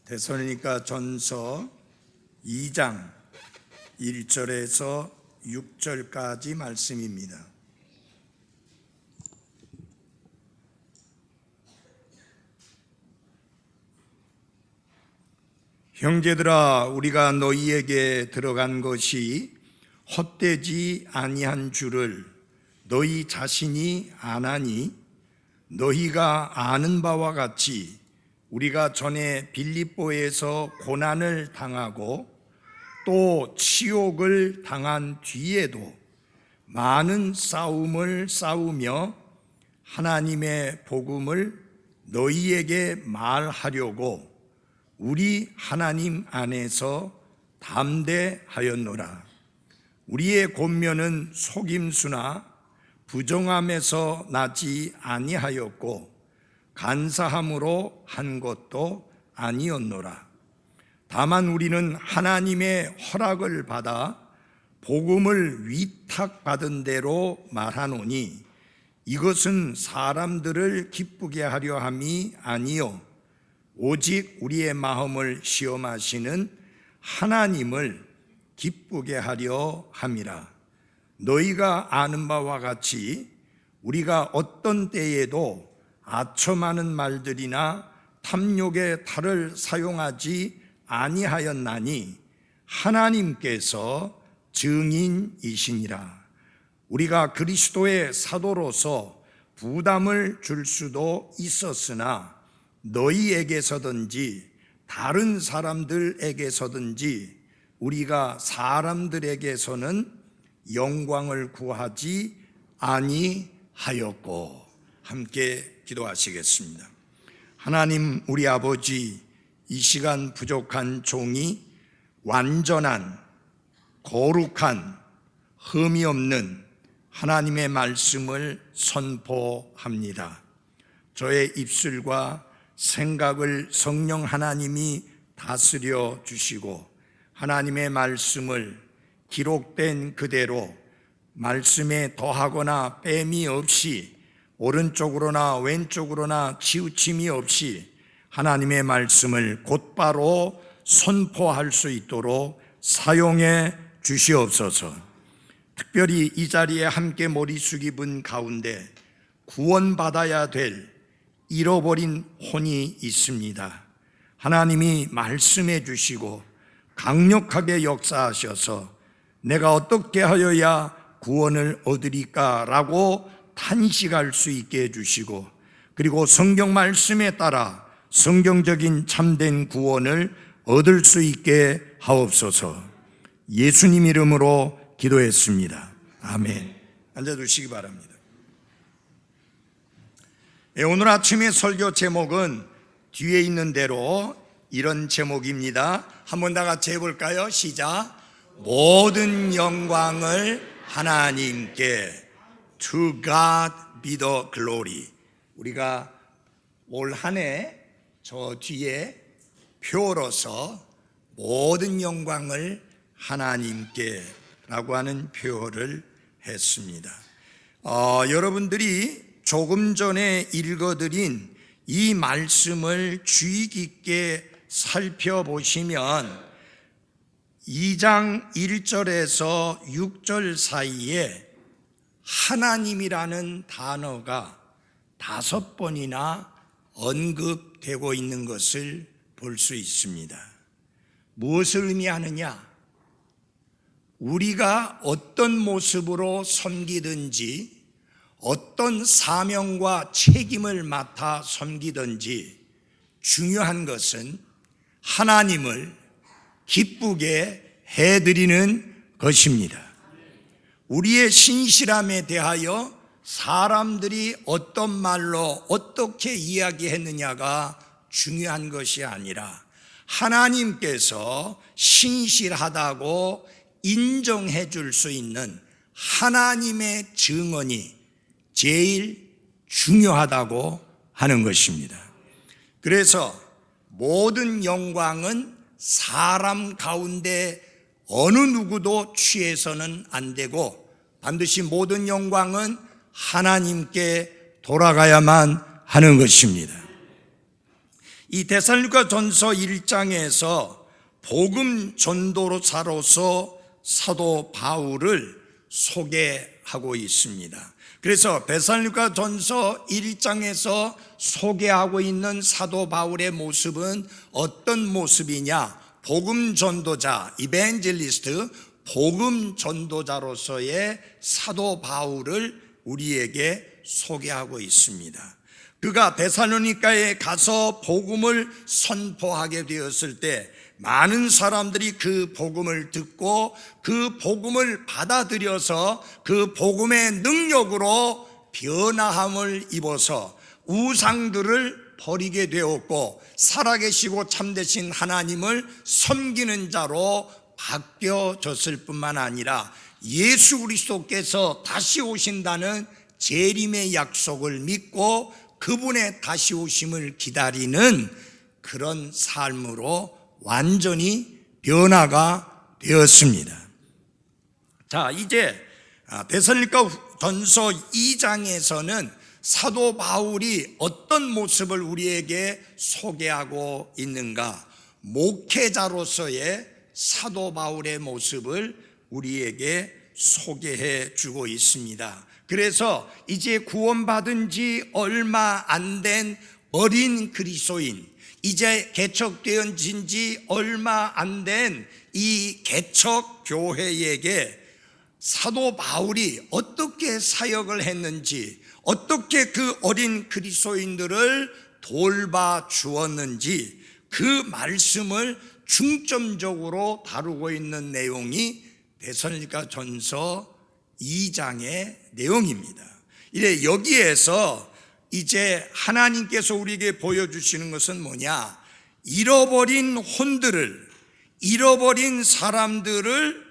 데살로니가 전서 2장 1절에서 6절까지 말씀입니다. 형제들아, 우리가 너희에게 들어간 것이 헛되지 아니한 줄을 너희 자신이 아나니, 너희가 아는 바와 같이 우리가 전에 빌립보에서 고난을 당하고 또 치욕을 당한 뒤에도 많은 싸움을 싸우며 하나님의 복음을 너희에게 말하려고 우리 하나님 안에서 담대하였노라. 우리의 권면은 속임수나 부정함에서 나지 아니하였고 간사함으로 한 것도 아니었노라. 다만 우리는 하나님의 허락을 받아 복음을 위탁받은 대로 말하노니 이것은 사람들을 기쁘게 하려 함이 아니요 오직 우리의 마음을 시험하시는 하나님을 기쁘게 하려 함이라. 너희가 아는 바와 같이 우리가 어떤 때에도 아첨하는 말들이나 탐욕의 탈을 사용하지 아니하였나니 하나님께서 증인이시니라. 우리가 그리스도의 사도로서 부담을 줄 수도 있었으나 너희에게서든지 다른 사람들에게서든지 우리가 사람들에게서는 영광을 구하지 아니하였고. 함께 기도하시겠습니다. 하나님, 우리 아버지, 이 시간 부족한 종이 완전한, 거룩한, 흠이 없는 하나님의 말씀을 선포합니다. 저의 입술과 생각을 성령 하나님이 다스려 주시고 하나님의 말씀을 기록된 그대로 말씀에 더하거나 빼미 없이 오른쪽으로나 왼쪽으로나 치우침이 없이 하나님의 말씀을 곧바로 선포할 수 있도록 사용해 주시옵소서. 특별히 이 자리에 함께 머리 숙이분 가운데 구원받아야 될 잃어버린 혼이 있습니다. 하나님이 말씀해 주시고 강력하게 역사하셔서 내가 어떻게 하여야 구원을 얻으리까라고 탄식할 수 있게 해주시고, 그리고 성경 말씀에 따라 성경적인 참된 구원을 얻을 수 있게 하옵소서. 예수님 이름으로 기도했습니다. 아멘. 앉아주시기 바랍니다. 오늘 아침의 설교 제목은 뒤에 있는 대로 이런 제목입니다. 한번 다 같이 해볼까요? 시작. 모든 영광을 하나님께, To God be the glory. 우리가 올 한 해 저 뒤에 표로서 모든 영광을 하나님께 라고 하는 표를 했습니다. 여러분들이 조금 전에 읽어드린 이 말씀을 주의 깊게 살펴보시면 2장 1절에서 6절 사이에 하나님이라는 단어가 5번이나 언급되고 있는 것을 볼 수 있습니다. 무엇을 의미하느냐? 우리가 어떤 모습으로 섬기든지 어떤 사명과 책임을 맡아 섬기든지 중요한 것은 하나님을 기쁘게 해드리는 것입니다. 우리의 신실함에 대하여 사람들이 어떤 말로 어떻게 이야기했느냐가 중요한 것이 아니라 하나님께서 신실하다고 인정해 줄 수 있는 하나님의 증언이 제일 중요하다고 하는 것입니다. 그래서 모든 영광은 사람 가운데 어느 누구도 취해서는 안 되고 반드시 모든 영광은 하나님께 돌아가야만 하는 것입니다. 이 데살로니가전서 1장에서 복음 전도자로서 사도 바울을 소개하고 있습니다. 그래서 데살로니가전서 1장에서 소개하고 있는 사도 바울의 모습은 어떤 모습이냐? 복음 전도자, 이벤젤리스트, 복음 전도자로서의 사도 바울을 우리에게 소개하고 있습니다. 그가 데살로니가에 가서 복음을 선포하게 되었을 때 많은 사람들이 그 복음을 듣고 그 복음을 받아들여서 그 복음의 능력으로 변화함을 입어서 우상들을 버리게 되었고 살아계시고 참되신 하나님을 섬기는 자로 바뀌어졌을 뿐만 아니라 예수 그리스도께서 다시 오신다는 재림의 약속을 믿고 그분의 다시 오심을 기다리는 그런 삶으로 완전히 변화가 되었습니다. 자, 이제 데살로니가전서 2장에서는 사도 바울이 어떤 모습을 우리에게 소개하고 있는가? 목회자로서의 사도 바울의 모습을 우리에게 소개해 주고 있습니다. 그래서 이제 구원받은 지 얼마 안 된 어린 그리스도인, 이제 개척되은 지 얼마 안 된 이 개척 교회에게 사도 바울이 어떻게 사역을 했는지, 어떻게 그 어린 그리스도인들을 돌봐 주었는지 그 말씀을 중점적으로 다루고 있는 내용이 데살로니가전서 2장의 내용입니다. 이래 여기에서 이제 하나님께서 우리에게 보여주시는 것은 뭐냐? 잃어버린 혼들을, 잃어버린 사람들을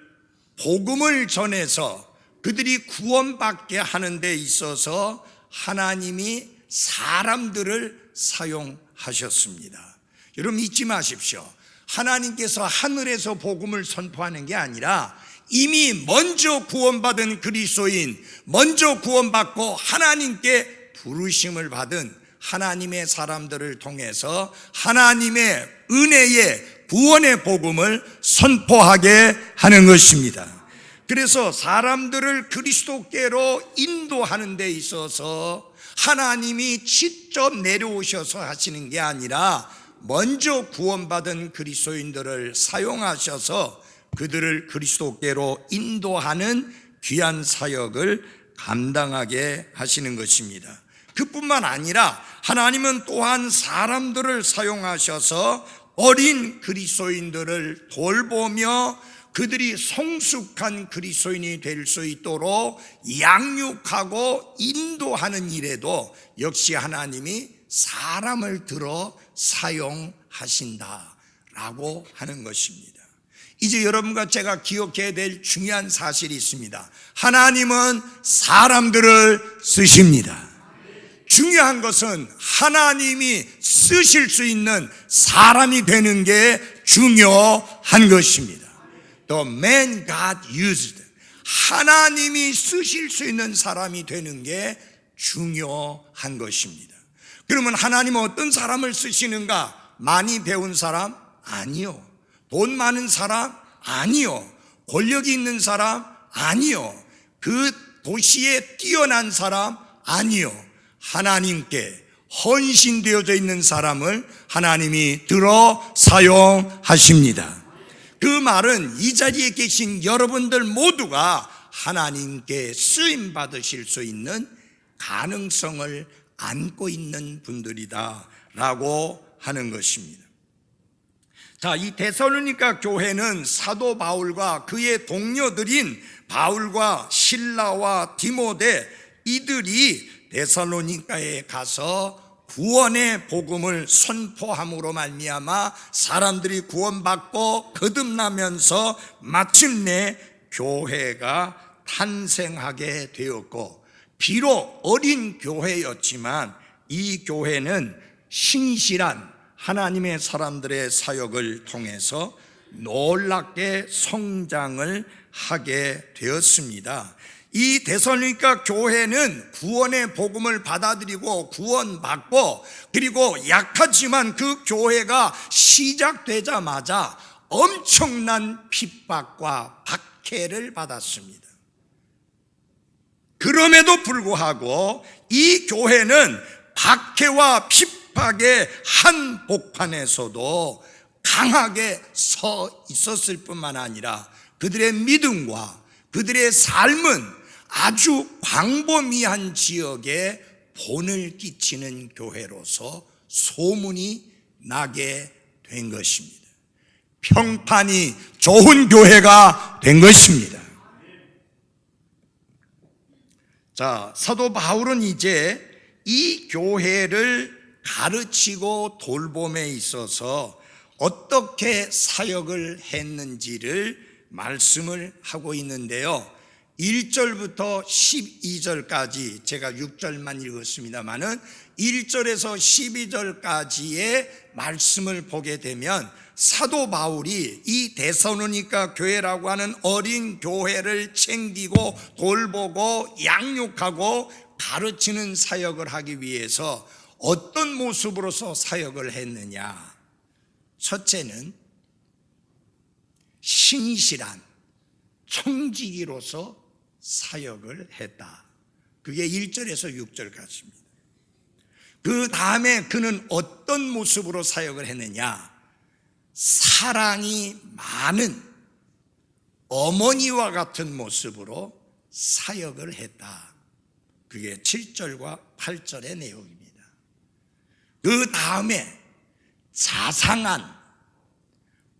복음을 전해서 그들이 구원받게 하는 데 있어서 하나님이 사람들을 사용하셨습니다. 여러분 잊지 마십시오. 하나님께서 하늘에서 복음을 선포하는 게 아니라 이미 먼저 구원받은 그리스도인, 먼저 구원받고 하나님께 부르심을 받은 하나님의 사람들을 통해서 하나님의 은혜의 구원의 복음을 선포하게 하는 것입니다. 그래서 사람들을 그리스도께로 인도하는 데 있어서 하나님이 직접 내려오셔서 하시는 게 아니라 먼저 구원받은 그리스도인들을 사용하셔서 그들을 그리스도께로 인도하는 귀한 사역을 감당하게 하시는 것입니다. 그뿐만 아니라 하나님은 또한 사람들을 사용하셔서 어린 그리스도인들을 돌보며 그들이 성숙한 그리스도인이 될 수 있도록 양육하고 인도하는 일에도 역시 하나님이 사람을 들어 사용하신다라고 하는 것입니다. 이제 여러분과 제가 기억해야 될 중요한 사실이 있습니다. 하나님은 사람들을 쓰십니다. 중요한 것은 하나님이 쓰실 수 있는 사람이 되는 게 중요한 것입니다. The man God used. 하나님이 쓰실 수 있는 사람이 되는 게 중요한 것입니다. 그러면 하나님은 어떤 사람을 쓰시는가? 많이 배운 사람? 아니요. 돈 많은 사람? 아니요. 권력이 있는 사람? 아니요. 그 도시에 뛰어난 사람? 아니요. 하나님께 헌신되어져 있는 사람을 하나님이 들어 사용하십니다. 그 말은 이 자리에 계신 여러분들 모두가 하나님께 쓰임 받으실 수 있는 가능성을 안고 있는 분들이다 라고 하는 것입니다. 자, 이 데살로니가 교회는 사도 바울과 그의 동료들인 바울과 실라와 디모데 이들이 데살로니가에 가서 구원의 복음을 선포함으로 말미암아 사람들이 구원받고 거듭나면서 마침내 교회가 탄생하게 되었고, 비록 어린 교회였지만 이 교회는 신실한 하나님의 사람들의 사역을 통해서 놀랍게 성장을 하게 되었습니다. 이 데살로니가 교회는 구원의 복음을 받아들이고 구원받고, 그리고 약하지만 그 교회가 시작되자마자 엄청난 핍박과 박해를 받았습니다. 그럼에도 불구하고 이 교회는 박해와 핍박의 한복판에서도 강하게 서 있었을 뿐만 아니라 그들의 믿음과 그들의 삶은 아주 광범위한 지역에 본을 끼치는 교회로서 소문이 나게 된 것입니다. 평판이 좋은 교회가 된 것입니다. 자, 사도 바울은 이제 이 교회를 가르치고 돌봄에 있어서 어떻게 사역을 했는지를 말씀을 하고 있는데요, 1절부터 12절까지, 제가 6절만 읽었습니다마는 1절에서 12절까지의 말씀을 보게 되면 사도 바울이 이 데살로니가 교회라고 하는 어린 교회를 챙기고 돌보고 양육하고 가르치는 사역을 하기 위해서 어떤 모습으로서 사역을 했느냐. 첫째는 신실한 청지기로서 사역을 했다. 그게 1절에서 6절까지입니다. 그 다음에 그는 어떤 모습으로 사역을 했느냐. 사랑이 많은 어머니와 같은 모습으로 사역을 했다. 그게 7절과 8절의 내용입니다. 그 다음에 자상한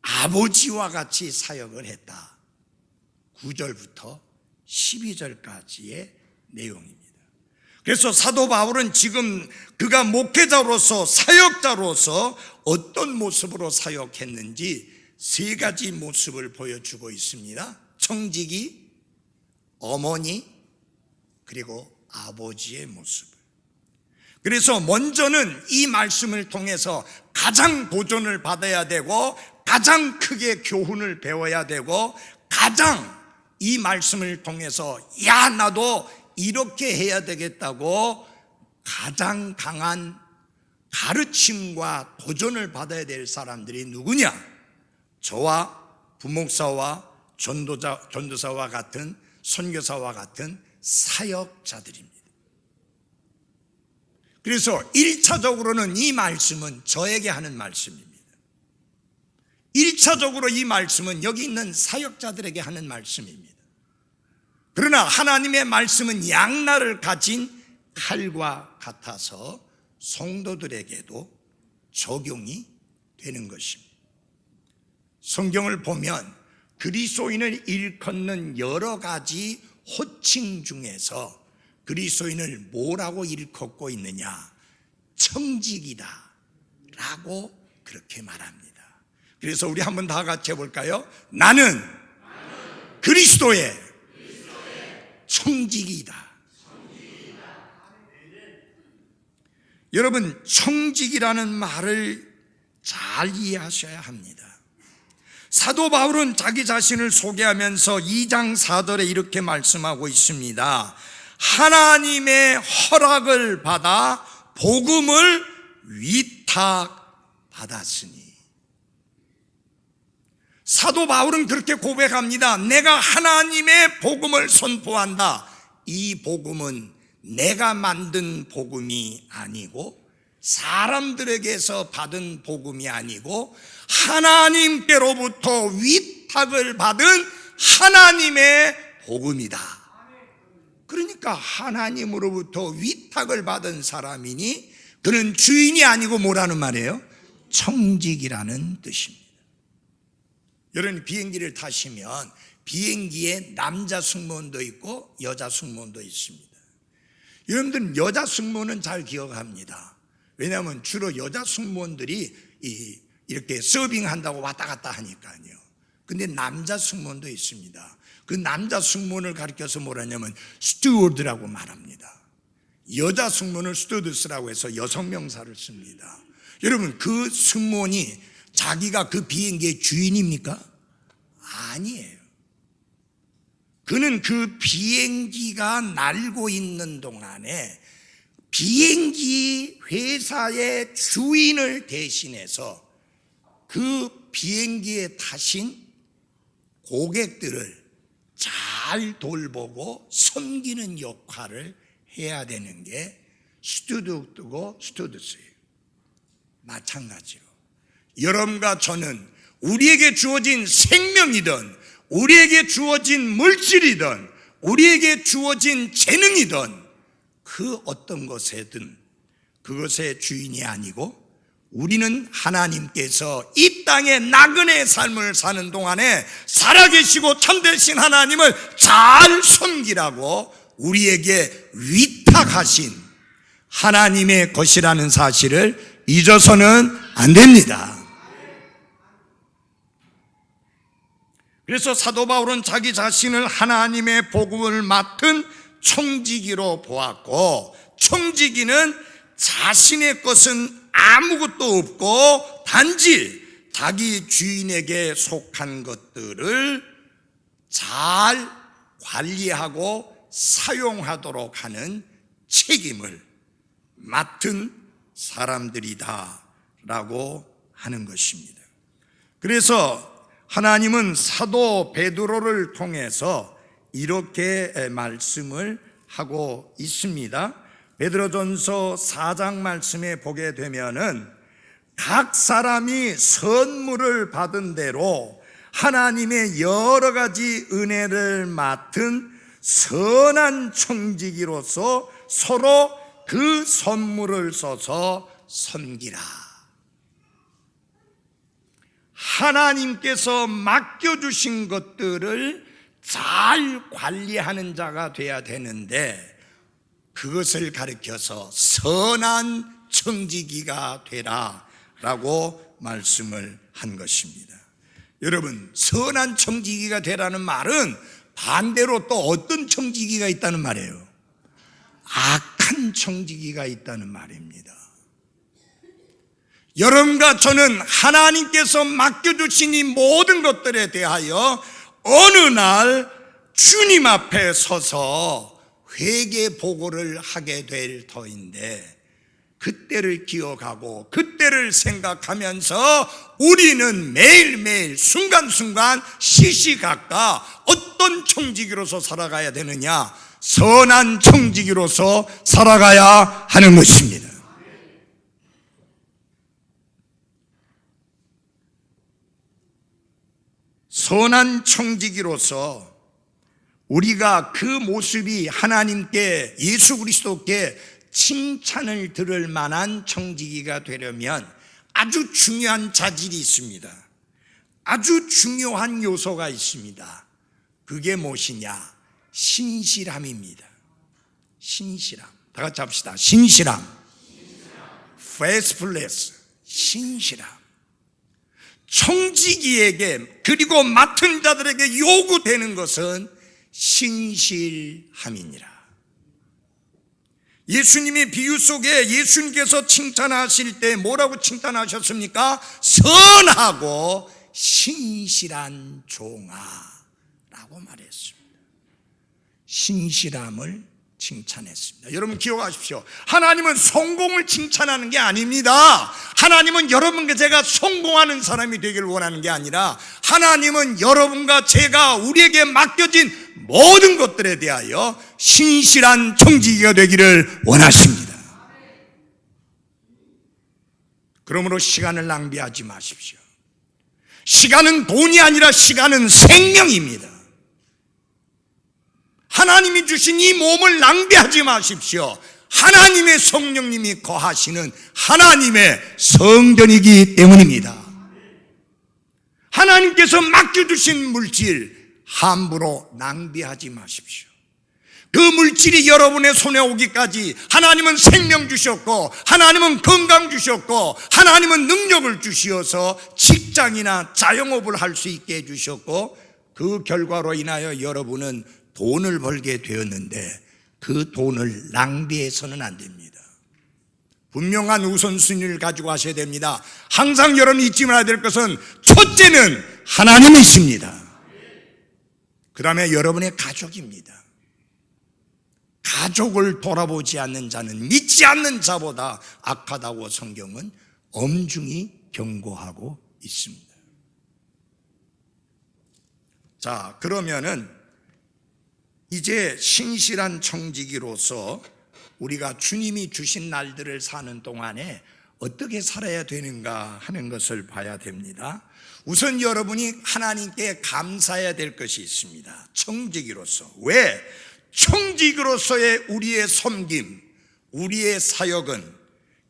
아버지와 같이 사역을 했다. 9절부터 12절까지의 내용입니다. 그래서 사도 바울은 지금 그가 목회자로서 사역자로서 어떤 모습으로 사역했는지 세 가지 모습을 보여주고 있습니다. 청지기, 어머니, 그리고 아버지의 모습. 그래서 먼저는 이 말씀을 통해서 가장 도전을 받아야 되고 가장 크게 교훈을 배워야 되고 가장 이 말씀을 통해서 야 나도 이렇게 해야 되겠다고 가장 강한 가르침과 도전을 받아야 될 사람들이 누구냐? 저와 부목사와 전도사와 같은 선교사와 같은 사역자들입니다. 그래서 1차적으로는 이 말씀은 저에게 하는 말씀입니다. 1차적으로 이 말씀은 여기 있는 사역자들에게 하는 말씀입니다. 그러나 하나님의 말씀은 양날을 가진 칼과 같아서 성도들에게도 적용이 되는 것입니다. 성경을 보면 그리스도인을 일컫는 여러 가지 호칭 중에서 그리스도인을 뭐라고 일컫고 있느냐? 청지기다 라고 그렇게 말합니다. 그래서 우리 한번 다 같이 해볼까요? 나는 그리스도의 청지기이다. 여러분, 청지기라는 말을 잘 이해하셔야 합니다. 사도 바울은 자기 자신을 소개하면서 2장 4절에 이렇게 말씀하고 있습니다. 하나님의 허락을 받아 복음을 위탁받았으니. 사도 바울은 그렇게 고백합니다. 내가 하나님의 복음을 선포한다. 이 복음은 내가 만든 복음이 아니고 사람들에게서 받은 복음이 아니고 하나님께로부터 위탁을 받은 하나님의 복음이다. 그러니까 하나님으로부터 위탁을 받은 사람이니 그는 주인이 아니고 뭐라는 말이에요? 청직이라는 뜻입니다. 여러분, 비행기를 타시면 비행기에 남자 승무원도 있고 여자 승무원도 있습니다. 여러분들은 여자 승무원은 잘 기억합니다. 왜냐하면 주로 여자 승무원들이 이렇게 서빙한다고 왔다 갔다 하니까요. 근데 남자 승무원도 있습니다. 그 남자 승무원을 가리켜서 뭐라냐면 스튜어드라고 말합니다. 여자 승무원을 스튜어드스라고 해서 여성 명사를 씁니다. 여러분, 그 승무원이 자기가 그 비행기의 주인입니까? 아니에요. 그는 그 비행기가 날고 있는 동안에 비행기 회사의 주인을 대신해서 그 비행기에 타신 고객들을 잘 돌보고 섬기는 역할을 해야 되는 게 스튜어드고 스튜어디스예요. 마찬가지로 여러분과 저는 우리에게 주어진 생명이든 우리에게 주어진 물질이든 우리에게 주어진 재능이든 그 어떤 것에든 그것의 주인이 아니고 우리는 하나님께서 이 땅에 나그네의 삶을 사는 동안에 살아계시고 참되신 하나님을 잘 섬기라고 우리에게 위탁하신 하나님의 것이라는 사실을 잊어서는 안 됩니다. 그래서 사도 바울은 자기 자신을 하나님의 복음을 맡은 청지기로 보았고, 청지기는 자신의 것은 아무것도 없고 단지 자기 주인에게 속한 것들을 잘 관리하고 사용하도록 하는 책임을 맡은 사람들이다 라고 하는 것입니다. 그래서 하나님은 사도 베드로를 통해서 이렇게 말씀을 하고 있습니다. 베드로전서 4장 말씀에 보게 되면은 각 사람이 선물을 받은 대로 하나님의 여러 가지 은혜를 맡은 선한 청지기로서 서로 그 선물을 써서 섬기라. 하나님께서 맡겨주신 것들을 잘 관리하는 자가 돼야 되는데 그것을 가리켜서 선한 청지기가 되라 라고 말씀을 한 것입니다. 여러분, 선한 청지기가 되라는 말은 반대로 또 어떤 청지기가 있다는 말이에요? 악한 청지기가 있다는 말입니다. 여러분과 저는 하나님께서 맡겨주신 이 모든 것들에 대하여 어느 날 주님 앞에 서서 회개 보고를 하게 될 터인데 그때를 기억하고 그때를 생각하면서 우리는 매일매일 순간순간 시시각각 어떤 청지기로서 살아가야 되느냐? 선한 청지기로서 살아가야 하는 것입니다. 선한 청지기로서 우리가 그 모습이 하나님께 예수 그리스도께 칭찬을 들을 만한 청지기가 되려면 아주 중요한 자질이 있습니다. 아주 중요한 요소가 있습니다. 그게 무엇이냐? 신실함입니다. 신실함. 다 같이 합시다. 신실함. faithfulness. 신실함. 청지기에게 그리고 맡은 자들에게 요구되는 것은 신실함이니라. 예수님이 비유 속에 예수님께서 칭찬하실 때 뭐라고 칭찬하셨습니까? 선하고 신실한 종아라고 말했습니다. 신실함을 칭찬했습니다. 여러분 기억하십시오. 하나님은 성공을 칭찬하는 게 아닙니다. 하나님은 여러분과 제가 성공하는 사람이 되기를 원하는 게 아니라 하나님은 여러분과 제가 우리에게 맡겨진 모든 것들에 대하여 신실한 청지기가 되기를 원하십니다. 그러므로 시간을 낭비하지 마십시오. 시간은 돈이 아니라 시간은 생명입니다. 하나님이 주신 이 몸을 낭비하지 마십시오. 하나님의 성령님이 거하시는 하나님의 성전이기 때문입니다. 하나님께서 맡겨주신 물질 함부로 낭비하지 마십시오. 그 물질이 여러분의 손에 오기까지 하나님은 생명 주셨고 하나님은 건강 주셨고 하나님은 능력을 주시어서 직장이나 자영업을 할 수 있게 해주셨고 그 결과로 인하여 여러분은 돈을 벌게 되었는데 그 돈을 낭비해서는 안 됩니다. 분명한 우선순위를 가지고 하셔야 됩니다. 항상 여러분이 잊지 말아야 될 것은 첫째는 하나님이십니다. 그 다음에 여러분의 가족입니다. 가족을 돌아보지 않는 자는 믿지 않는 자보다 악하다고 성경은 엄중히 경고하고 있습니다. 자, 그러면은 이제 신실한 청지기로서 우리가 주님이 주신 날들을 사는 동안에 어떻게 살아야 되는가 하는 것을 봐야 됩니다. 우선 여러분이 하나님께 감사해야 될 것이 있습니다. 청지기로서. 왜? 청지기로서의 우리의 섬김, 우리의 사역은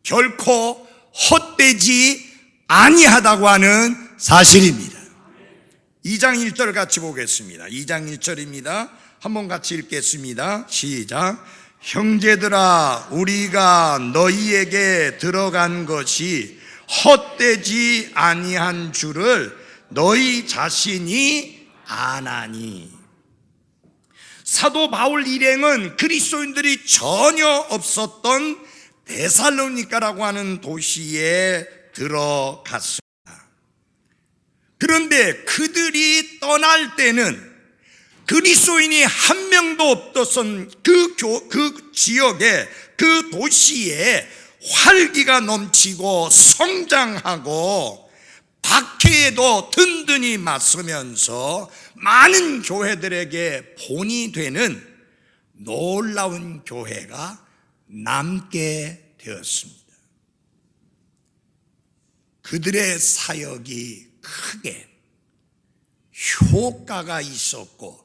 결코 헛되지 아니하다고 하는 사실입니다. 2장 1절 같이 보겠습니다. 2장 1절입니다. 한번 같이 읽겠습니다. 시작. 형제들아, 우리가 너희에게 들어간 것이 헛되지 아니한 줄을 너희 자신이 아나니. 사도 바울 일행은 그리스도인들이 전혀 없었던 데살로니가라고 하는 도시에 들어갔습니다. 그런데 그들이 떠날 때는 그리스도인이 한 명도 없었던 그 지역에, 그 도시에 활기가 넘치고 성장하고 박해에도 든든히 맞서면서 많은 교회들에게 본이 되는 놀라운 교회가 남게 되었습니다. 그들의 사역이 크게 효과가 있었고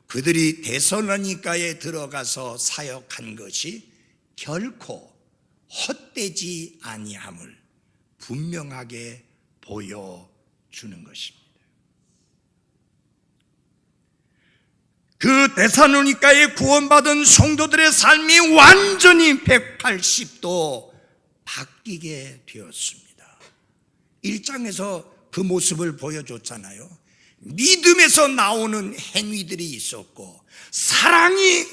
그들이 데살로니가에 들어가서 사역한 것이 결코 헛되지 아니함을 분명하게 보여주는 것입니다. 그 데살로니가에 구원받은 성도들의 삶이 완전히 180도 바뀌게 되었습니다. 1장에서 그 모습을 보여줬잖아요. 믿음에서 나오는 행위들이 있었고 사랑이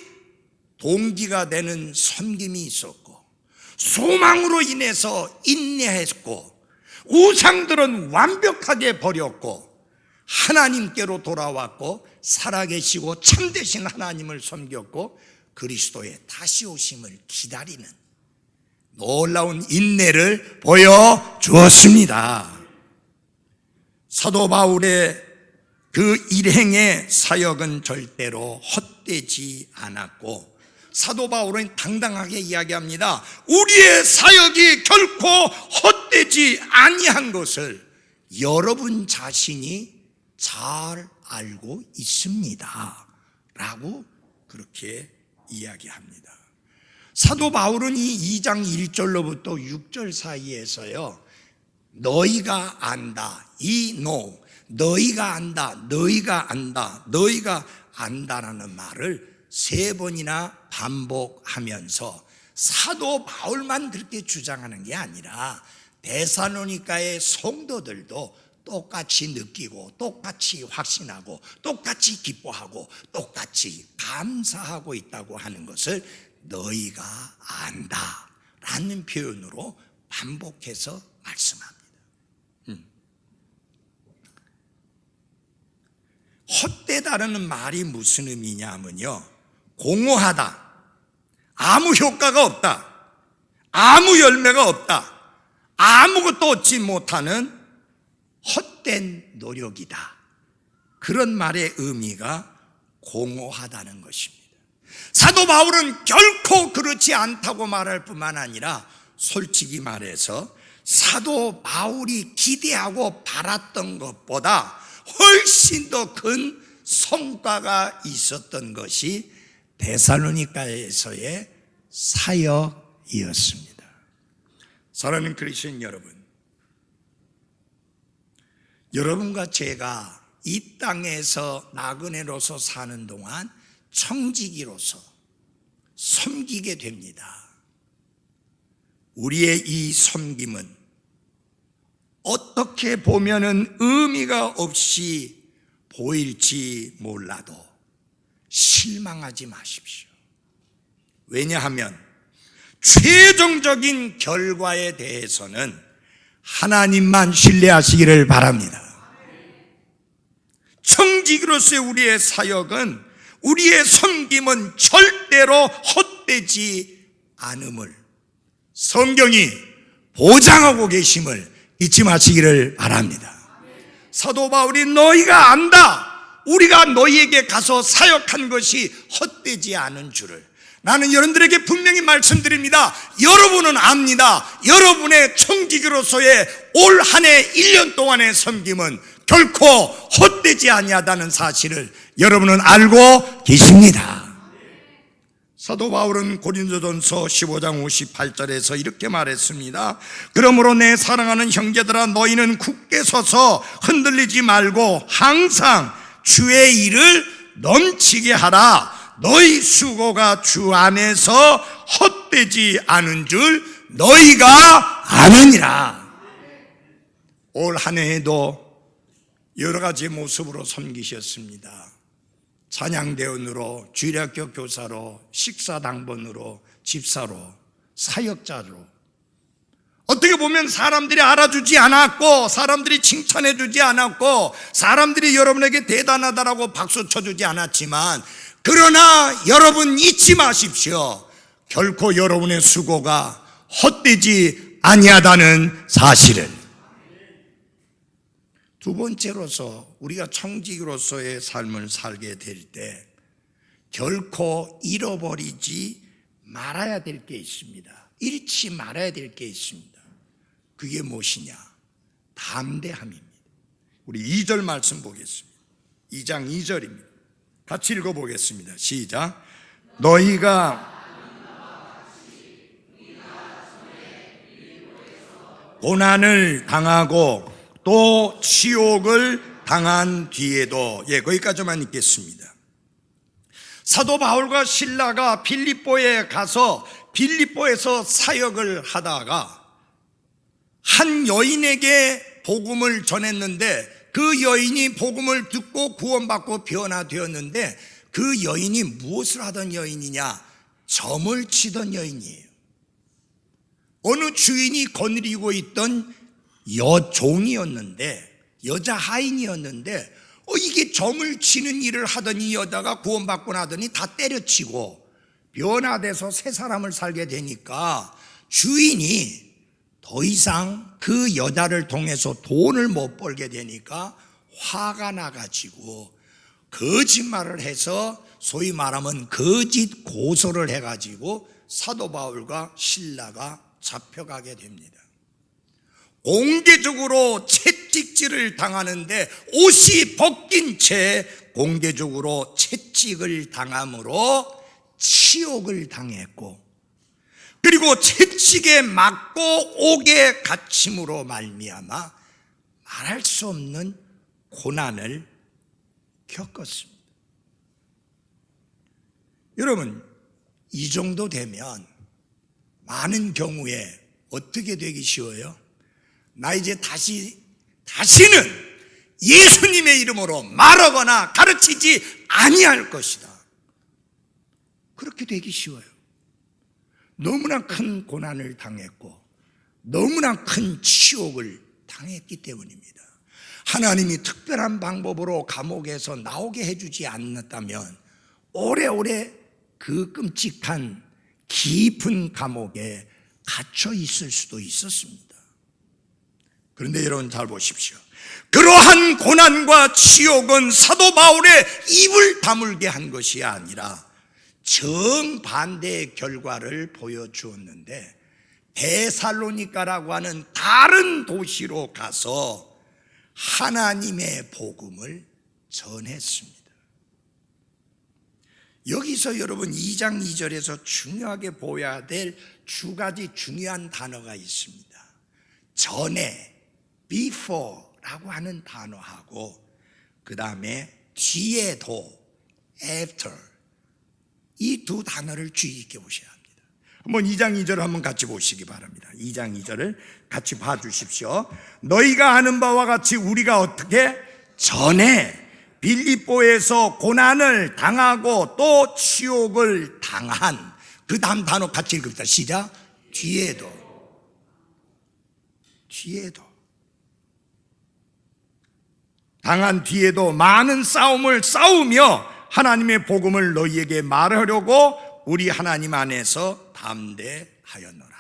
동기가 되는 섬김이 있었고 소망으로 인해서 인내했고 우상들은 완벽하게 버렸고 하나님께로 돌아왔고 살아계시고 참되신 하나님을 섬겼고 그리스도의 다시 오심을 기다리는 놀라운 인내를 보여주었습니다. 사도 바울의 그 일행의 사역은 절대로 헛되지 않았고 사도 바울은 당당하게 이야기합니다. 우리의 사역이 결코 헛되지 아니한 것을 여러분 자신이 잘 알고 있습니다 라고 그렇게 이야기합니다. 사도 바울은 이 2장 1절로부터 6절 사이에서요, 너희가 안다, 너희가 안다, 너희가 안다, 너희가 안다라는 말을 3번이나 반복하면서 사도 바울만 그렇게 주장하는 게 아니라 데살로니가의 성도들도 똑같이 느끼고 똑같이 확신하고 똑같이 기뻐하고 똑같이 감사하고 있다고 하는 것을 너희가 안다라는 표현으로 반복해서 말씀합니다. 헛되다라는 말이 무슨 의미냐면요, 공허하다, 아무 효과가 없다, 아무 열매가 없다, 아무것도 얻지 못하는 헛된 노력이다, 그런 말의 의미가 공허하다는 것입니다. 사도 바울은 결코 그렇지 않다고 말할 뿐만 아니라 솔직히 말해서 사도 바울이 기대하고 바랐던 것보다 훨씬 더 큰 성과가 있었던 것이 데살로니가에서의 사역이었습니다. 사랑하는 그리스도인 여러분, 여러분과 제가 이 땅에서 나그네로서 사는 동안 청지기로서 섬기게 됩니다. 우리의 이 섬김은 어떻게 보면은 의미가 없이 보일지 몰라도 실망하지 마십시오. 왜냐하면 최종적인 결과에 대해서는 하나님만 신뢰하시기를 바랍니다. 청지기로서의 우리의 사역은, 우리의 섬김은 절대로 헛되지 않음을 성경이 보장하고 계심을 잊지 마시기를 바랍니다. 사도 바울이 너희가 안다, 우리가 너희에게 가서 사역한 것이 헛되지 않은 줄을. 나는 여러분들에게 분명히 말씀드립니다. 여러분은 압니다. 여러분의 청지기로서의 올 한 해 1년 동안의 섬김은 결코 헛되지 아니하다는 사실을 여러분은 알고 계십니다. 사도 바울은 고린도전서 15장 58절에서 이렇게 말했습니다. 그러므로 내 사랑하는 형제들아, 너희는 굳게 서서 흔들리지 말고 항상 주의 일을 넘치게 하라. 너희 수고가 주 안에서 헛되지 않은 줄 너희가 아느니라. 올 한 해에도 여러 가지 모습으로 섬기셨습니다. 찬양대원으로, 주일학교 교사로, 식사당번으로, 집사로, 사역자로. 어떻게 보면 사람들이 알아주지 않았고, 사람들이 칭찬해주지 않았고, 사람들이 여러분에게 대단하다라고 박수 쳐주지 않았지만, 그러나 여러분 잊지 마십시오. 결코 여러분의 수고가 헛되지 아니하다는 사실을. 두 번째로서 우리가 청지기로서의 삶을 살게 될 때 결코 잃어버리지 말아야 될 게 있습니다. 잃지 말아야 될 게 있습니다. 그게 무엇이냐? 담대함입니다. 우리 2절 말씀 보겠습니다. 2장 2절입니다. 같이 읽어보겠습니다. 시작. 너희가 고난을 당하고 또 치욕을 당한 뒤에도, 거기까지만 읽겠습니다. 사도 바울과 실라가 빌립보에 가서 빌립보에서 사역을 하다가 한 여인에게 복음을 전했는데, 그 여인이 복음을 듣고 구원받고 변화되었는데, 그 여인이 무엇을 하던 여인이냐? 점을 치던 여인이에요. 어느 주인이 거느리고 있던 여종이었는데, 여자 하인이었는데, 이게 점을 치는 일을 하던 이 여자가 구원받고 나더니 다 때려치고 변화돼서 새 사람을 살게 되니까 주인이 더 이상 그 여자를 통해서 돈을 못 벌게 되니까 화가 나가지고 거짓말을 해서, 소위 말하면 거짓 고소를 해가지고 사도 바울과 실라가 잡혀가게 됩니다. 공개적으로 채찍질을 당하는데 옷이 벗긴 채 공개적으로 채찍을 당함으로 치욕을 당했고, 그리고 채찍에 맞고 옥에 갇힘으로 말미암아 말할 수 없는 고난을 겪었습니다. 여러분, 이 정도 되면 많은 경우에 어떻게 되기 쉬워요? 나 이제 다시는 예수님의 이름으로 말하거나 가르치지 아니할 것이다. 그렇게 되기 쉬워요. 너무나 큰 고난을 당했고 너무나 큰 치욕을 당했기 때문입니다. 하나님이 특별한 방법으로 감옥에서 나오게 해주지 않았다면 오래오래 그 끔찍한 깊은 감옥에 갇혀 있을 수도 있었습니다. 그런데 여러분 잘 보십시오. 그러한 고난과 치욕은 사도 바울의 입을 다물게 한 것이 아니라 정반대의 결과를 보여주었는데, 데살로니가라고 하는 다른 도시로 가서 하나님의 복음을 전했습니다. 여기서 여러분 2장 2절에서 중요하게 보아야 될 두 가지 중요한 단어가 있습니다. 전에, before라고 하는 단어하고, 그 다음에 뒤에도, after, 이 두 단어를 주의 깊게 보셔야 합니다. 한번 2장 2절을 한번 같이 보시기 바랍니다. 2장 2절을 같이 봐주십시오. 너희가 아는 바와 같이 우리가 어떻게 전에 빌립보에서 고난을 당하고 또 치욕을 당한, 그 다음 단어 같이 읽읍시다. 시작. 뒤에도. 당한 뒤에도 많은 싸움을 싸우며 하나님의 복음을 너희에게 말하려고 우리 하나님 안에서 담대하였노라.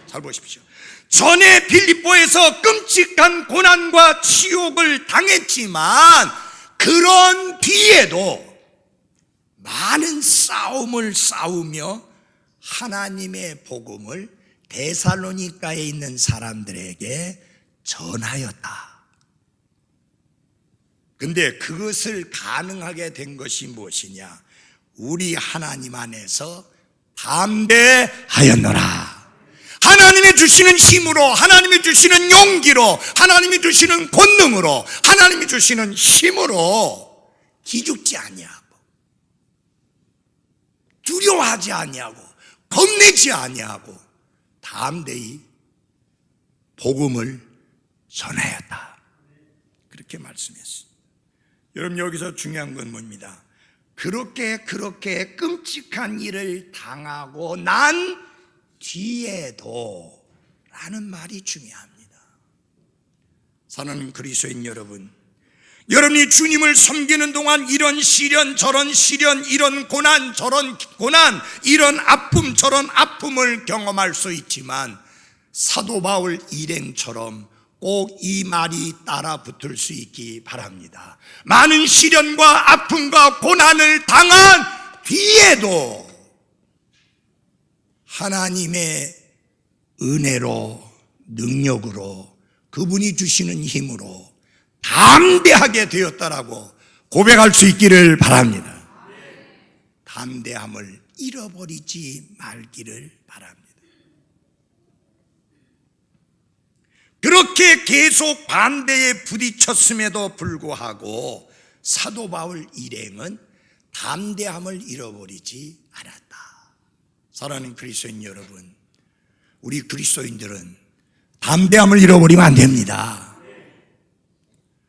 잘 보십시오. 전에 빌립보에서 끔찍한 고난과 치욕을 당했지만 그런 뒤에도 많은 싸움을 싸우며 하나님의 복음을 데살로니가에 있는 사람들에게 전하였다. 근데 그것을 가능하게 된 것이 무엇이냐? 우리 하나님 안에서 담대하였노라. 하나님이 주시는 힘으로, 하나님이 주시는 용기로, 하나님이 주시는 권능으로, 하나님이 주시는 힘으로 기죽지 아니하고 두려워하지 아니하고 겁내지 아니하고 담대히 복음을 전하였다. 그렇게 말씀했어요. 여러분, 여기서 중요한 건 뭡니다? 그렇게 끔찍한 일을 당하고 난 뒤에도 라는 말이 중요합니다. 사랑하는 그리스도인 여러분, 여러분이 주님을 섬기는 동안 이런 시련 저런 시련, 이런 고난 저런 고난, 이런 아픔 저런 아픔을 경험할 수 있지만 사도 바울 일행처럼 꼭 이 말이 따라 붙을 수 있기 바랍니다. 많은 시련과 아픔과 고난을 당한 뒤에도 하나님의 은혜로, 능력으로, 그분이 주시는 힘으로 담대하게 되었다라고 고백할 수 있기를 바랍니다. 담대함을 잃어버리지 말기를 바랍니다. 그렇게 계속 반대에 부딪혔음에도 불구하고 사도 바울 일행은 담대함을 잃어버리지 않았다. 사랑하는 그리스도인 여러분, 우리 그리스도인들은 담대함을 잃어버리면 안 됩니다.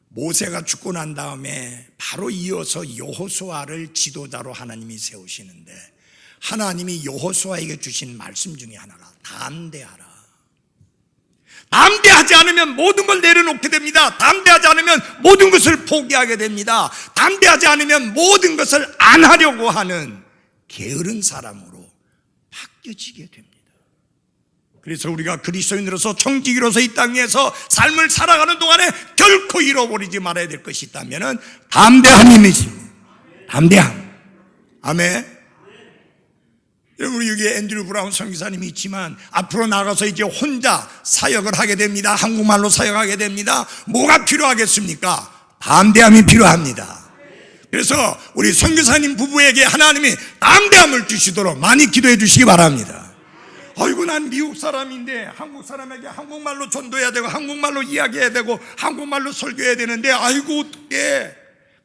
모세가 죽고 난 다음에 바로 이어서 여호수아를 지도자로 하나님이 세우시는데, 하나님이 여호수아에게 주신 말씀 중에 하나가 담대하라. 담대하지 않으면 모든 걸 내려놓게 됩니다. 담대하지 않으면 모든 것을 포기하게 됩니다. 담대하지 않으면 모든 것을 안 하려고 하는 게으른 사람으로 바뀌어지게 됩니다. 그래서 우리가 그리스도인으로서 청지기로서 이 땅에서 삶을 살아가는 동안에 결코 잃어버리지 말아야 될 것이 있다면 담대함입니다. 담대함. 아멘. 여러분, 우리 여기 앤드류 브라운 선교사님이 있지만 앞으로 나가서 이제 혼자 사역을 하게 됩니다. 한국말로 사역하게 됩니다. 뭐가 필요하겠습니까? 담대함이 필요합니다. 그래서 우리 선교사님 부부에게 하나님이 담대함을 주시도록 많이 기도해 주시기 바랍니다. 아이고, 난 미국 사람인데 한국 사람에게 한국말로 전도해야 되고 한국말로 이야기해야 되고 한국말로 설교해야 되는데 아이고 어떡해.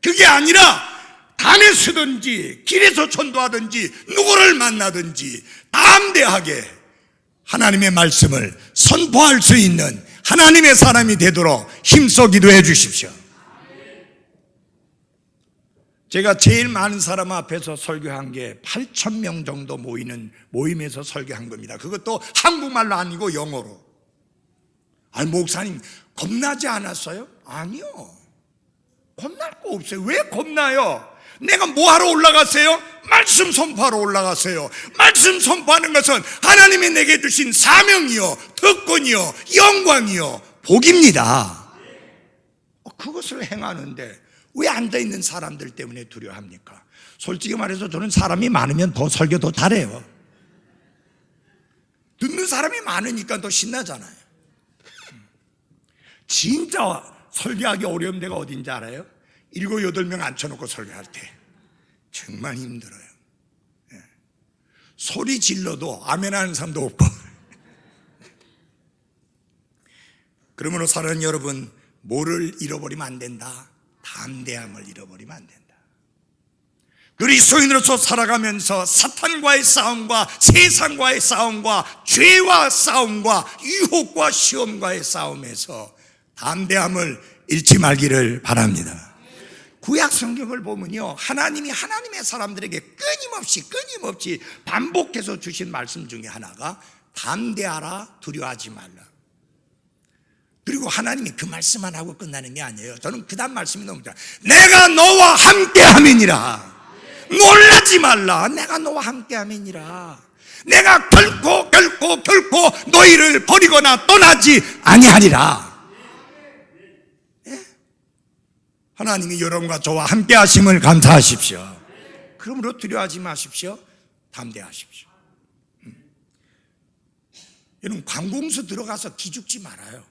그게 아니라 단에 서든지 길에서 전도하든지 누구를 만나든지 담대하게 하나님의 말씀을 선포할 수 있는 하나님의 사람이 되도록 힘써 기도해 주십시오. 제가 제일 많은 사람 앞에서 설교한 게 8,000명 정도 모이는 모임에서 설교한 겁니다. 그것도 한국말로 아니고 영어로. 아니, 목사님 겁나지 않았어요? 아니요, 겁날 거 없어요. 왜 겁나요? 내가 뭐하러 올라갔어요? 말씀 선포하러 올라갔어요. 말씀 선포하는 것은 하나님이 내게 주신 사명이요, 특권이요, 영광이요, 복입니다. 그것을 행하는데 왜 앉아있는 사람들 때문에 두려워합니까? 솔직히 말해서 저는 사람이 많으면 더 설교 더 잘해요. 듣는 사람이 많으니까 더 신나잖아요. 진짜 설교하기 어려운 데가 어딘지 알아요? 7, 8명 앉혀놓고 설교할 때 정말 힘들어요. 소리 질러도 아멘 하는 사람도 없고. 그러므로 사랑하는 여러분, 뭐를 잃어버리면 안 된다? 담대함을 잃어버리면 안 된다. 그리스도인으로서 살아가면서 사탄과의 싸움과 세상과의 싸움과 죄와 싸움과 유혹과 시험과의 싸움에서 담대함을 잃지 말기를 바랍니다. 구약 성경을 보면요, 하나님이 하나님의 사람들에게 끊임없이 반복해서 주신 말씀 중에 하나가 담대하라, 두려워하지 말라. 그리고 하나님이 그 말씀만 하고 끝나는 게 아니에요. 저는 그 다음 말씀이 너무 좋아요. 내가 너와 함께 함이니라. 놀라지 말라. 내가 너와 함께 함이니라. 내가 결코 너희를 버리거나 떠나지 아니하리라. 예? 하나님이 여러분과 저와 함께 하심을 감사하십시오. 그러므로 두려워하지 마십시오. 담대하십시오. 여러분, 관공서 들어가서 기죽지 말아요.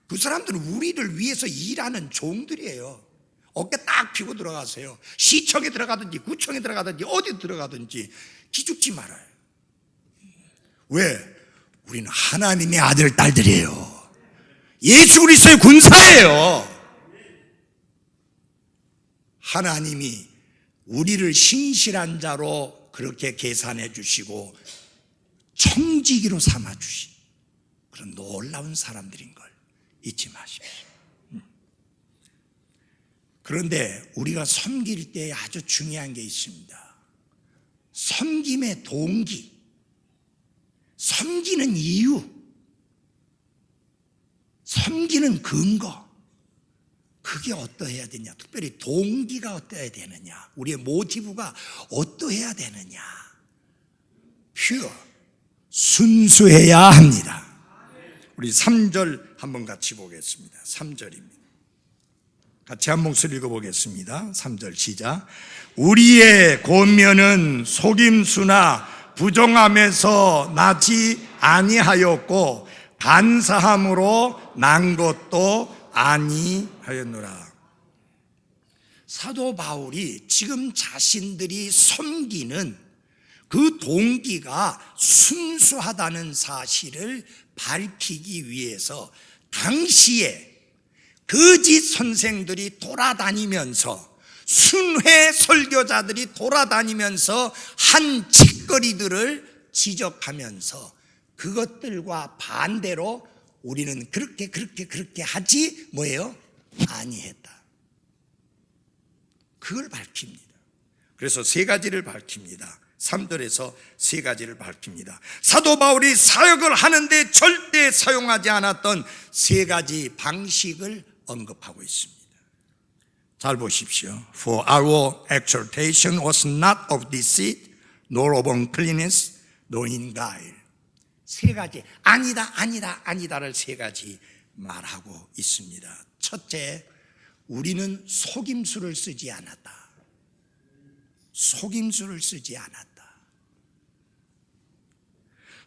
그 사람들은 우리를 위해서 일하는 종들이에요. 어깨 딱 펴고 들어가세요. 시청에 들어가든지 구청에 들어가든지 어디 들어가든지 기죽지 말아요. 왜? 우리는 하나님의 아들 딸들이에요. 예수 그리스도의 군사예요. 하나님이 우리를 신실한 자로 그렇게 계산해 주시고 청지기로 삼아 주신 그런 놀라운 사람들인 걸 잊지 마십시오. 그런데 우리가 섬길 때 아주 중요한 게 있습니다. 섬김의 동기, 섬기는 이유, 섬기는 근거, 그게 어떠해야 되냐? 특별히 동기가 어떠해야 되느냐? 우리의 모티브가 어떠해야 되느냐? 퓨어, 순수해야 합니다. 우리 3절 한번 같이 보겠습니다. 3절입니다. 같이 한 목소리 읽어보겠습니다. 3절 시작. 우리의 권면은 속임수나 부정함에서 나지 아니하였고 간사함으로 난 것도 아니하였노라. 사도 바울이 지금 자신들이 섬기는 그 동기가 순수하다는 사실을 밝히기 위해서 당시에 거짓 선생들이 돌아다니면서 순회 설교자들이 돌아다니면서 한 짓거리들을 지적하면서 그것들과 반대로 우리는 그렇게 하지 뭐예요? 아니했다. 그걸 밝힙니다. 그래서 세 가지를 밝힙니다. 3절에서 세 가지를 밝힙니다. 사도 바울이 사역을 하는데 절대 사용하지 않았던 세 가지 방식을 언급하고 있습니다. 잘 보십시오. For our exhortation was not of deceit, nor of uncleanness, nor in guile. 세 가지, 아니다를 세 가지 말하고 있습니다. 첫째, 우리는 속임수를 쓰지 않았다. 속임수를 쓰지 않았다.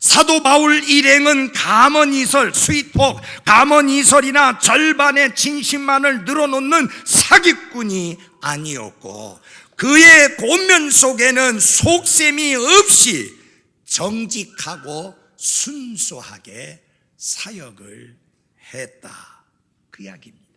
사도 바울 일행은 감언이설, 스윗톡, 감언이설이나 절반의 진심만을 늘어놓는 사기꾼이 아니었고 그의 권면 속에는 속셈이 없이 정직하고 순수하게 사역을 했다. 그 이야기입니다.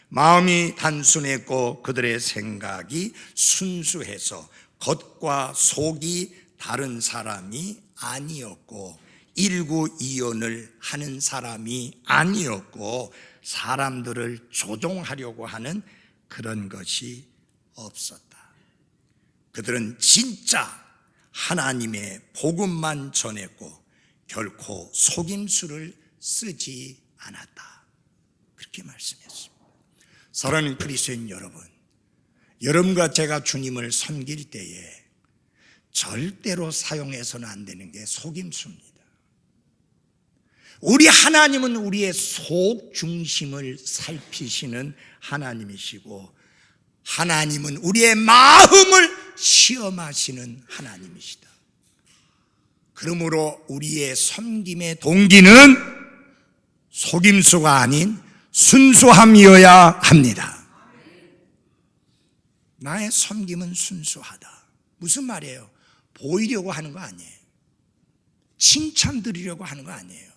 마음이 단순했고 그들의 생각이 순수해서 겉과 속이 다른 사람이 아니었고 일구이연을 하는 사람이 아니었고 사람들을 조종하려고 하는 그런 것이 없었다. 그들은 진짜 하나님의 복음만 전했고 결코 속임수를 쓰지 않았다. 그렇게 말씀했습니다. 사랑하는 그리스도인 여러분, 여러분과 제가 주님을 섬길 때에 절대로 사용해서는 안 되는 게 속임수입니다. 우리 하나님은 우리의 속 중심을 살피시는 하나님이시고 하나님은 우리의 마음을 시험하시는 하나님이시다. 그러므로 우리의 섬김의 동기는 속임수가 아닌 순수함이어야 합니다. 나의 섬김은 순수하다. 무슨 말이에요? 보이려고 하는 거 아니에요. 칭찬드리려고 하는 거 아니에요.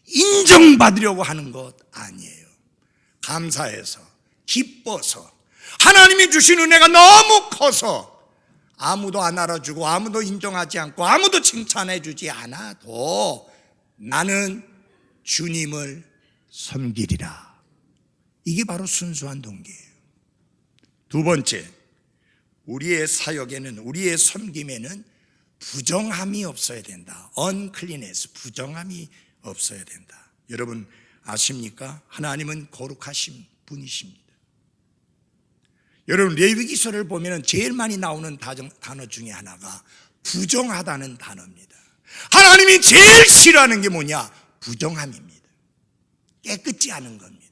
인정받으려고 하는 것 아니에요. 감사해서, 기뻐서, 하나님이 주신 은혜가 너무 커서 아무도 안 알아주고 아무도 인정하지 않고 아무도 칭찬해 주지 않아도 나는 주님을 섬기리라. 이게 바로 순수한 동기예요. 두 번째, 우리의 사역에는, 우리의 섬김에는 부정함이 없어야 된다. uncleanness, 부정함이 없어야 된다. 여러분, 아십니까? 하나님은 거룩하신 분이십니다. 여러분, 레위기서를 보면 제일 많이 나오는 단어 중에 하나가 부정하다는 단어입니다. 하나님이 제일 싫어하는 게 뭐냐? 부정함입니다. 깨끗지 않은 겁니다.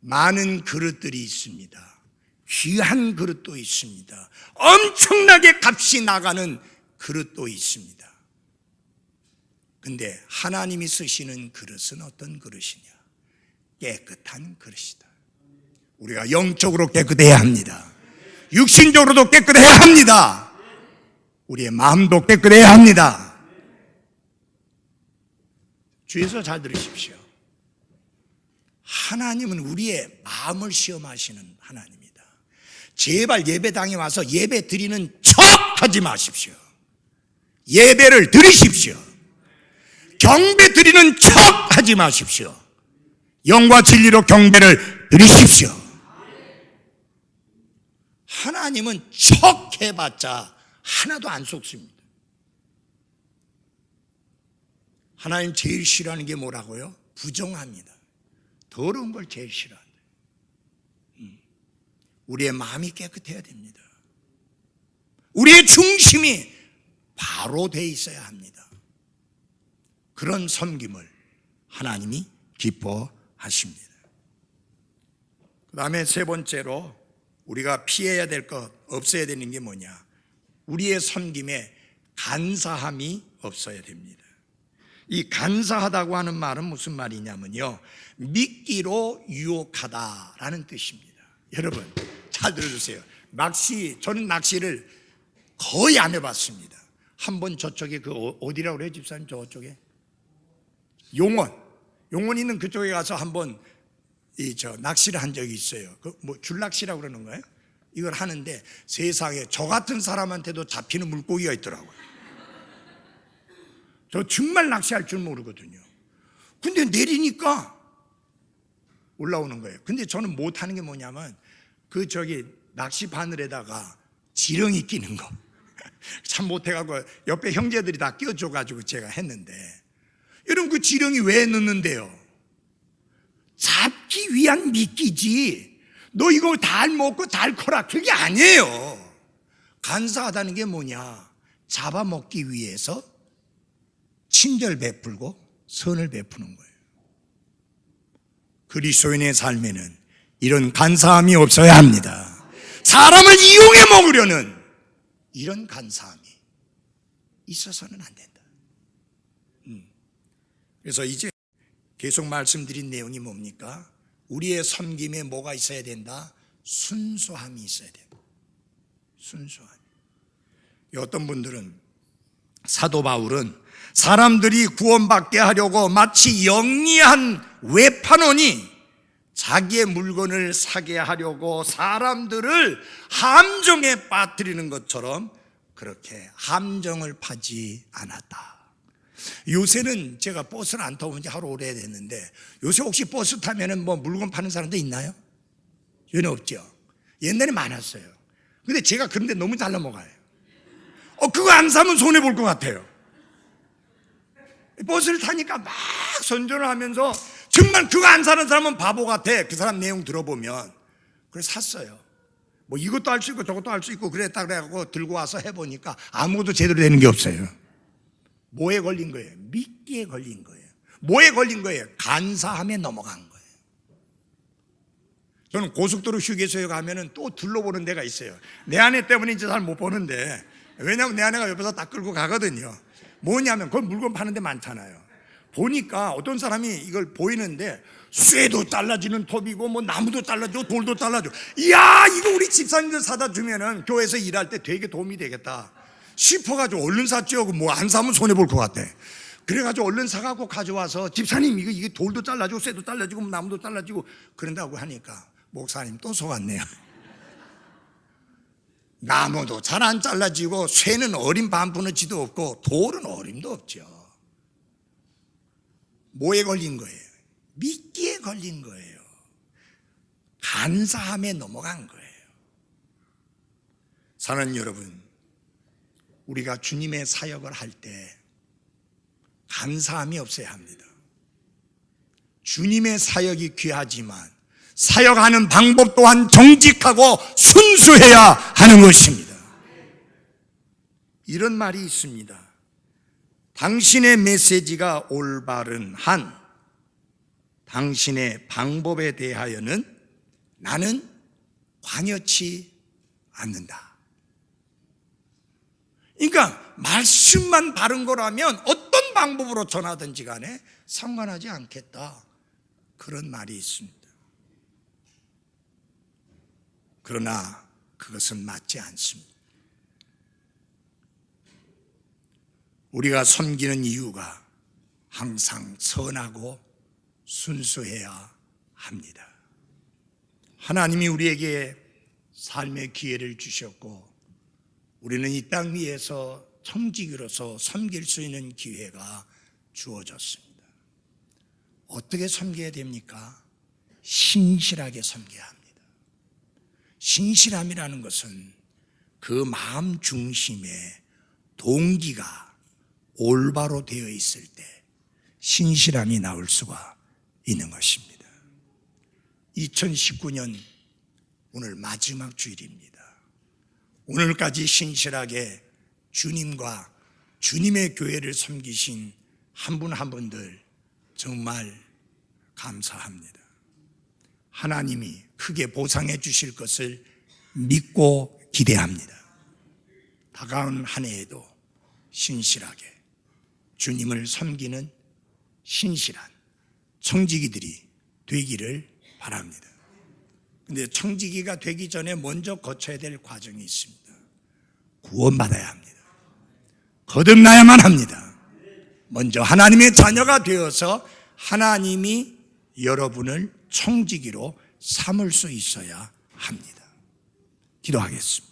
많은 그릇들이 있습니다. 귀한 그릇도 있습니다. 엄청나게 값이 나가는 그릇도 있습니다. 근데 하나님이 쓰시는 그릇은 어떤 그릇이냐? 깨끗한 그릇이다. 우리가 영적으로 깨끗해야 합니다. 육신적으로도 깨끗해야 합니다. 우리의 마음도 깨끗해야 합니다. 주에서 잘 들으십시오. 하나님은 우리의 마음을 시험하시는 하나님이다. 제발 예배당에 와서 예배 드리는 척 하지 마십시오. 예배를 드리십시오. 경배 드리는 척 하지 마십시오. 영과 진리로 경배를 드리십시오. 하나님은 척 해봤자 하나도 안 속습니다. 하나님 제일 싫어하는 게 뭐라고요? 부정합니다. 더러운 걸 제일 싫어한다. 우리의 마음이 깨끗해야 됩니다. 우리의 중심이 바로 돼 있어야 합니다. 그런 섬김을 하나님이 기뻐하십니다. 그 다음에 세 번째로 우리가 피해야 될 것, 없어야 되는 게 뭐냐? 우리의 섬김에 간사함이 없어야 됩니다. 이 간사하다고 하는 말은 무슨 말이냐면요, 미끼로 유혹하다라는 뜻입니다. 여러분 잘 들어주세요. 저는 낚시를 거의 안 해봤습니다. 한번 저쪽에 어디라고 그래요, 집사님? 저쪽에 용원 있는 그쪽에 가서 한번 낚시를 한 적이 있어요. 줄낚시라고 그러는 거예요? 이걸 하는데 세상에 저 같은 사람한테도 잡히는 물고기가 있더라고요. 저 정말 낚시할 줄 모르거든요. 근데 내리니까 올라오는 거예요. 근데 저는 못하는 게 뭐냐면 낚시 바늘에다가 지렁이 끼는 거 참 못해가지고 옆에 형제들이 다 끼워줘가지고 제가 했는데, 여러분 그 지렁이 왜 넣는데요? 잡기 위한 미끼지 너 이거 달 먹고 달 커라 그게 아니에요. 간사하다는 게 뭐냐? 잡아먹기 위해서 친절 베풀고 선을 베푸는 거예요. 그리스도인의 삶에는 이런 간사함이 없어야 합니다. 사람을 이용해 먹으려는 이런 간사함이 있어서는 안 된다. 그래서 이제 계속 말씀드린 내용이 뭡니까? 우리의 섬김에 뭐가 있어야 된다? 순수함이 있어야 된다. 순수함. 어떤 분들은, 사도 바울은 사람들이 구원받게 하려고 마치 영리한 외판원이 자기의 물건을 사게 하려고 사람들을 함정에 빠뜨리는 것처럼 그렇게 함정을 파지 않았다. 요새는 제가 버스를 안 타본 지 하루 오래됐는데, 요새 혹시 버스 타면은 물건 파는 사람도 있나요? 요새는 없죠. 옛날에 많았어요. 근데 제가 그런데 너무 잘 넘어가요. 그거 안 사면 손해볼 것 같아요. 버스를 타니까 막 선전을 하면서 정말 그거 안 사는 사람은 바보 같아. 그 사람 내용 들어보면. 그래서 샀어요. 이것도 할 수 있고 저것도 할 수 있고 그랬다 그래갖고 들고 와서 해보니까 아무것도 제대로 되는 게 없어요. 뭐에 걸린 거예요? 미끼에 걸린 거예요. 뭐에 걸린 거예요? 간사함에 넘어간 거예요. 저는 고속도로 휴게소에 가면은 또 둘러보는 데가 있어요. 내 아내 때문에 이제 잘 못 보는데, 왜냐하면 내 아내가 옆에서 딱 끌고 가거든요. 뭐냐면 그건 물건 파는 데 많잖아요. 보니까 어떤 사람이 이걸 보이는데 쇠도 잘라지는 톱이고 나무도 잘라주고 돌도 잘라주고, 이야 이거 우리 집사님들 사다 주면은 교회에서 일할 때 되게 도움이 되겠다 싶어가지고 얼른 샀죠. 안 사면 손해볼 것 같아. 그래가지고 얼른 사갖고 가져와서, 집사님 이게 돌도 잘라주고 쇠도 잘라주고 나무도 잘라주고 그런다고 하니까 목사님 또 속았네요. 나무도 잘 안 잘라지고 쇠는 어린 반푸너지도 없고 돌은 어림도 없죠. 뭐에 걸린 거예요? 미끼에 걸린 거예요. 간사함에 넘어간 거예요. 사랑하는 여러분, 우리가 주님의 사역을 할 때 감사함이 없어야 합니다. 주님의 사역이 귀하지만 사역하는 방법 또한 정직하고 순수해야 하는 것입니다. 이런 말이 있습니다. 당신의 메시지가 올바른 한 당신의 방법에 대하여는 나는 관여치 않는다. 그러니까 말씀만 바른 거라면 어떤 방법으로 전하든지 간에 상관하지 않겠다. 그런 말이 있습니다. 그러나 그것은 맞지 않습니다. 우리가 섬기는 이유가 항상 선하고 순수해야 합니다. 하나님이 우리에게 삶의 기회를 주셨고 우리는 이 땅 위에서 청지기로서 섬길 수 있는 기회가 주어졌습니다. 어떻게 섬겨야 됩니까? 신실하게 섬겨야 합니다. 신실함이라는 것은 그 마음 중심에 동기가 올바로 되어 있을 때 신실함이 나올 수가 있는 것입니다. 2019년 오늘 마지막 주일입니다. 오늘까지 신실하게 주님과 주님의 교회를 섬기신 한 분 한 분들 정말 감사합니다. 하나님이 크게 보상해 주실 것을 믿고 기대합니다. 다가온 한 해에도 신실하게 주님을 섬기는 신실한 청지기들이 되기를 바랍니다. 그런데 청지기가 되기 전에 먼저 거쳐야 될 과정이 있습니다. 구원받아야 합니다. 거듭나야만 합니다. 먼저 하나님의 자녀가 되어서 하나님이 여러분을 청지기로 삼을 수 있어야 합니다. 기도하겠습니다.